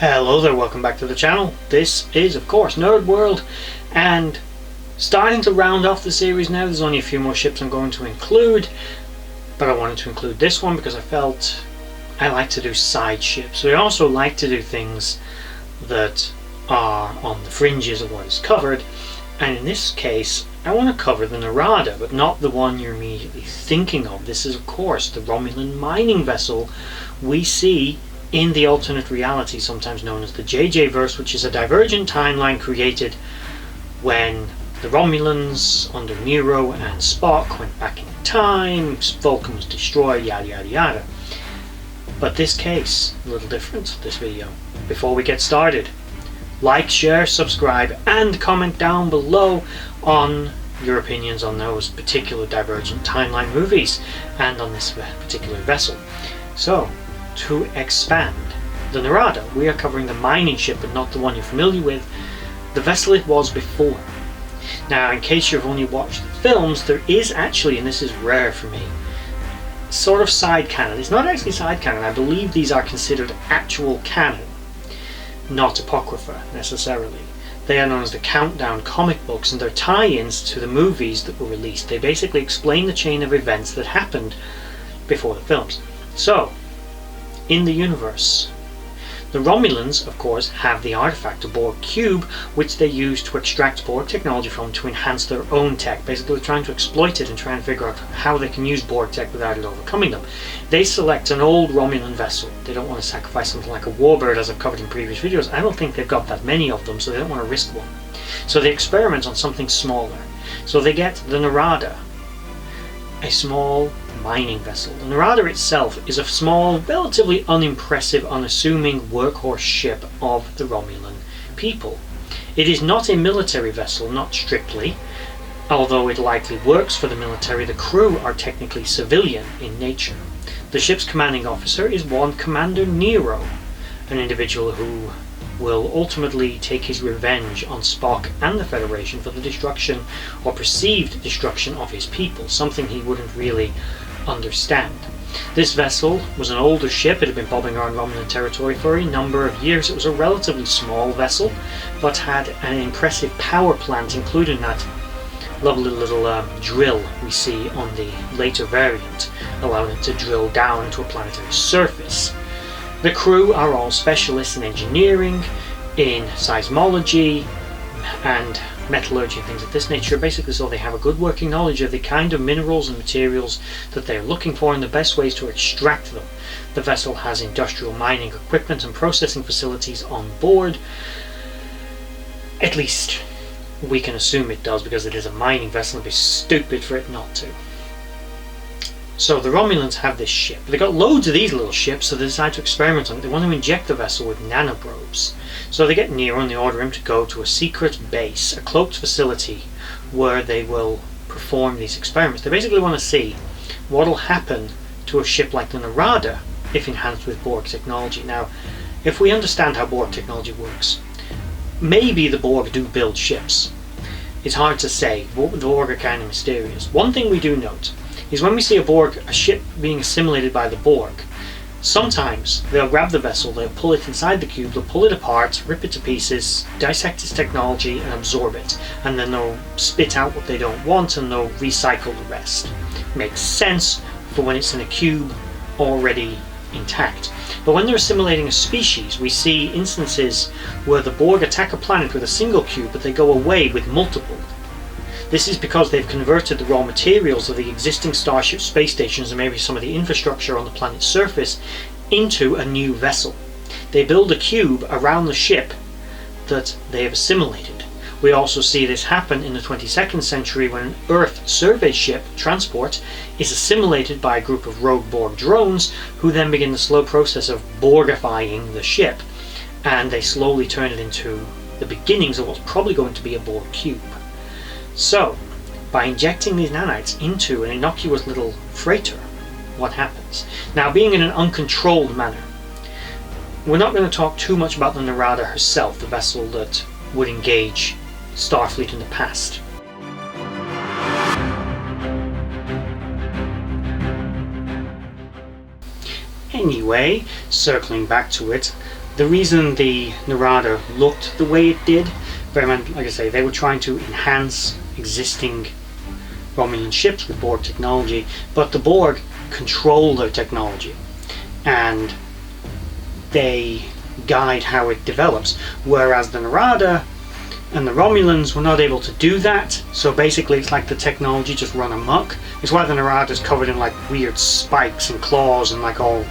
Hello there, welcome back to the channel. This is of course Nerd World, and starting to round off the series now. There's only a few more ships I'm going to include, but I wanted to include this one because I felt I like to do side ships. I also like to do things that are on the fringes of what is covered, and in this case I want to cover the Narada, but not the one you're immediately thinking of. This is of course the Romulan mining vessel we see in the alternate reality, sometimes known as the JJ verse, which is a divergent timeline created when the Romulans under Nero and Spock went back in time, Vulcan was destroyed, yada yada yada. But this case, a little different, this video. Before we get started, like, share, subscribe and comment down below on your opinions on those particular divergent timeline movies and on this particular vessel. So, to expand, the Narada, we are covering the mining ship but not the one you're familiar with, the vessel it was before. Now, in case you've only watched the films, there is actually, and this is rare for me, sort of side canon. It's not actually side canon, I believe these are considered actual canon, not apocrypha necessarily. They are known as the Countdown comic books, and they're tie-ins to the movies that were released. They basically explain the chain of events that happened before the films. So, in the universe, the Romulans, of course, have the artifact, a Borg cube, which they use to extract Borg technology from to enhance their own tech. Basically, they're trying to exploit it and try and figure out how they can use Borg tech without it overcoming them. They select an old Romulan vessel. They don't want to sacrifice something like a warbird, as I've covered in previous videos. I don't think they've got that many of them, so they don't want to risk one. So they experiment on something smaller. So they get the Narada, a small mining vessel. The Narada itself is a small, relatively unimpressive, unassuming workhorse ship of the Romulan people. It is not a military vessel, not strictly, although it likely works for the military. The crew are technically civilian in nature. The ship's commanding officer is one Commander Nero, an individual who will ultimately take his revenge on Spock and the Federation for the destruction or perceived destruction of his people, something he wouldn't really understand. This vessel was an older ship. It had been bobbing around Romulan territory for a number of years. It was a relatively small vessel, but had an impressive power plant, including that lovely little drill we see on the later variant, allowing it to drill down into a planetary surface. The crew are all specialists in engineering, in seismology, and metallurgy and things of this nature, basically, so they have a good working knowledge of the kind of minerals and materials that they're looking for and the best ways to extract them. The vessel has industrial mining equipment and processing facilities on board. At least we can assume it does, because it is a mining vessel. It'd be stupid for it not to. So the Romulans have this ship. They've got loads of these little ships, so they decide to experiment on it. They want to inject the vessel with nanoprobes. So they get Nero and they order him to go to a secret base, a cloaked facility, where they will perform these experiments. They basically want to see what will happen to a ship like the Narada if enhanced with Borg technology. Now, if we understand how Borg technology works, maybe the Borg do build ships. It's hard to say. The Borg are kind of mysterious. One thing we do note is when we see a ship being assimilated by the Borg, sometimes they'll grab the vessel, they'll pull it inside the cube, they'll pull it apart, rip it to pieces, dissect its technology and absorb it, and then they'll spit out what they don't want and they'll recycle the rest. Makes sense for when it's in a cube already intact. But when they're assimilating a species, we see instances where the Borg attack a planet with a single cube, but they go away with multiple. This is because they've converted the raw materials of the existing Starship space stations and maybe some of the infrastructure on the planet's surface into a new vessel. They build a cube around the ship that they have assimilated. We also see this happen in the 22nd century when an Earth survey ship transport is assimilated by a group of rogue Borg drones, who then begin the slow process of Borgifying the ship, and they slowly turn it into the beginnings of what's probably going to be a Borg cube. So, by injecting these nanites into an innocuous little freighter, what happens? Now, being in an uncontrolled manner, we're not going to talk too much about the Narada herself, the vessel that would engage Starfleet in the past. Anyway, circling back to it, The reason the Narada looked the way it did, very much, like I say, they were trying to enhance existing Romulan ships with Borg technology, but the Borg control their technology and they guide how it develops, whereas the Narada and the Romulans were not able to do that. So basically it's like the technology just run amok. It's why the Narada is covered in like weird spikes and claws and like all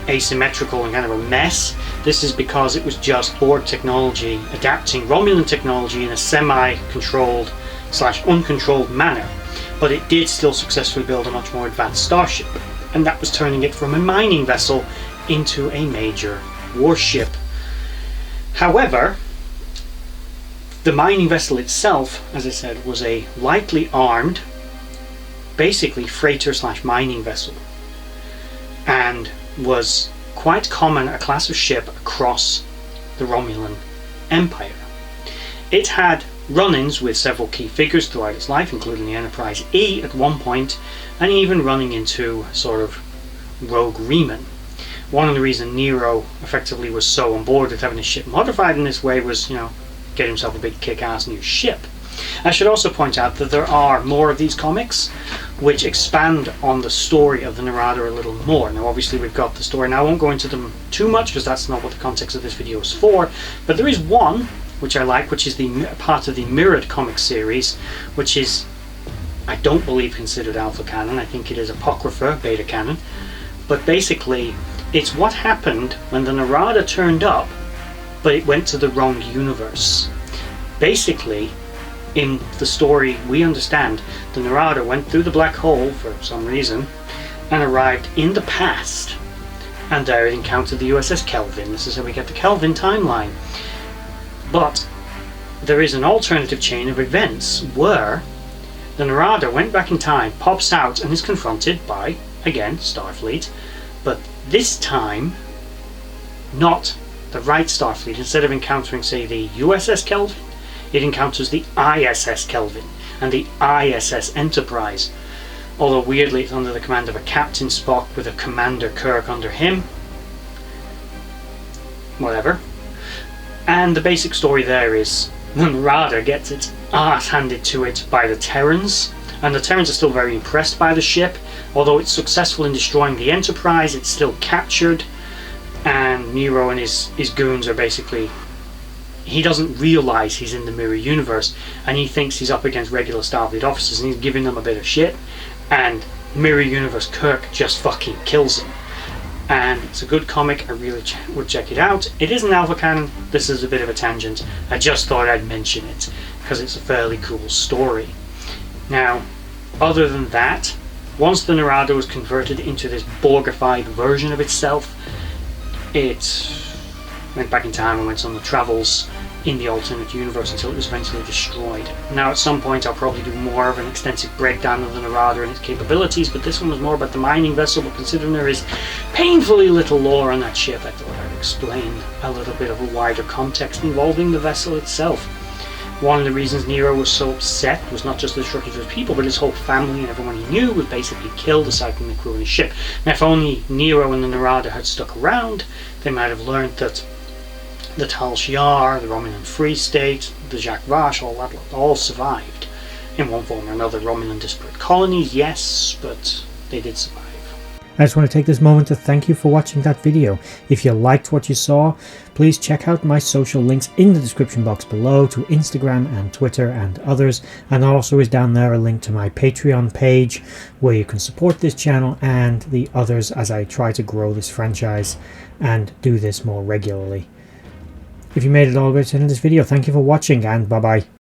asymmetrical and kind of a mess. This is because it was just Borg technology adapting Romulan technology in a semi-controlled / uncontrolled manner, but it did still successfully build a much more advanced starship, and that was turning it from a mining vessel into a major warship. However, the mining vessel itself, as I said, was a lightly armed, basically freighter / mining vessel, and was quite common, a class of ship across the Romulan Empire. It had run-ins with several key figures throughout its life, including the Enterprise E at one point, and even running into sort of rogue Reman. One of the reasons Nero effectively was so on board with having his ship modified in this way was, get himself a big kick-ass new ship. I should also point out that there are more of these comics which expand on the story of the Narada a little more. Now obviously we've got the story, and I won't go into them too much because that's not what the context of this video is for, but there is one which I like, which is the part of the mirrored comic series, which is, I don't believe, considered alpha canon. I think it is apocrypha, beta canon, but basically it's what happened when the Narada turned up but it went to the wrong universe. Basically, in the story we understand, the Narada went through the black hole for some reason and arrived in the past, and there it encountered the USS Kelvin. This is how we get the Kelvin timeline. But there is an alternative chain of events where the Narada went back in time, pops out, and is confronted by, again, Starfleet, but this time not the right Starfleet. Instead of encountering, say, the USS Kelvin, it encounters the ISS Kelvin and the ISS Enterprise. Although weirdly it's under the command of a Captain Spock with a Commander Kirk under him. Whatever. And the basic story there is the Narada gets its ass handed to it by the Terrans, and the Terrans are still very impressed by the ship. Although it's successful in destroying the Enterprise, it's still captured, and Nero and his goons are basically, he doesn't realise he's in the mirror universe, and he thinks he's up against regular Starfleet officers, and he's giving them a bit of shit, and mirror universe Kirk just fucking kills him. And it's a good comic. I really would check it out. It isn't alpha canon. This is a bit of a tangent. I just thought I'd mention it because it's a fairly cool story. Now, other than that, once the Narada was converted into this Borgified version of itself, it went back in time and went on the travels in the alternate universe until it was eventually destroyed. Now at some point I'll probably do more of an extensive breakdown of the Narada and its capabilities, but this one was more about the mining vessel. But considering there is painfully little lore on that ship, I thought I'd explain a little bit of a wider context involving the vessel itself. One of the reasons Nero was so upset was not just the destruction of his people, but his whole family and everyone he knew was basically killed aside from the crew of his ship. Now if only Nero and the Narada had stuck around, they might have learned that the Tal Shiar, the Romulan Free State, the Jacques Vache, all that all survived in one form or another. Romulan disparate colonies, yes, but they did survive. I just want to take this moment to thank you for watching that video. If you liked what you saw, please check out my social links in the description box below to Instagram and Twitter and others, and also is down there a link to my Patreon page where you can support this channel and the others as I try to grow this franchise and do this more regularly. If you made it all the way to the end of this video, thank you for watching, and bye bye.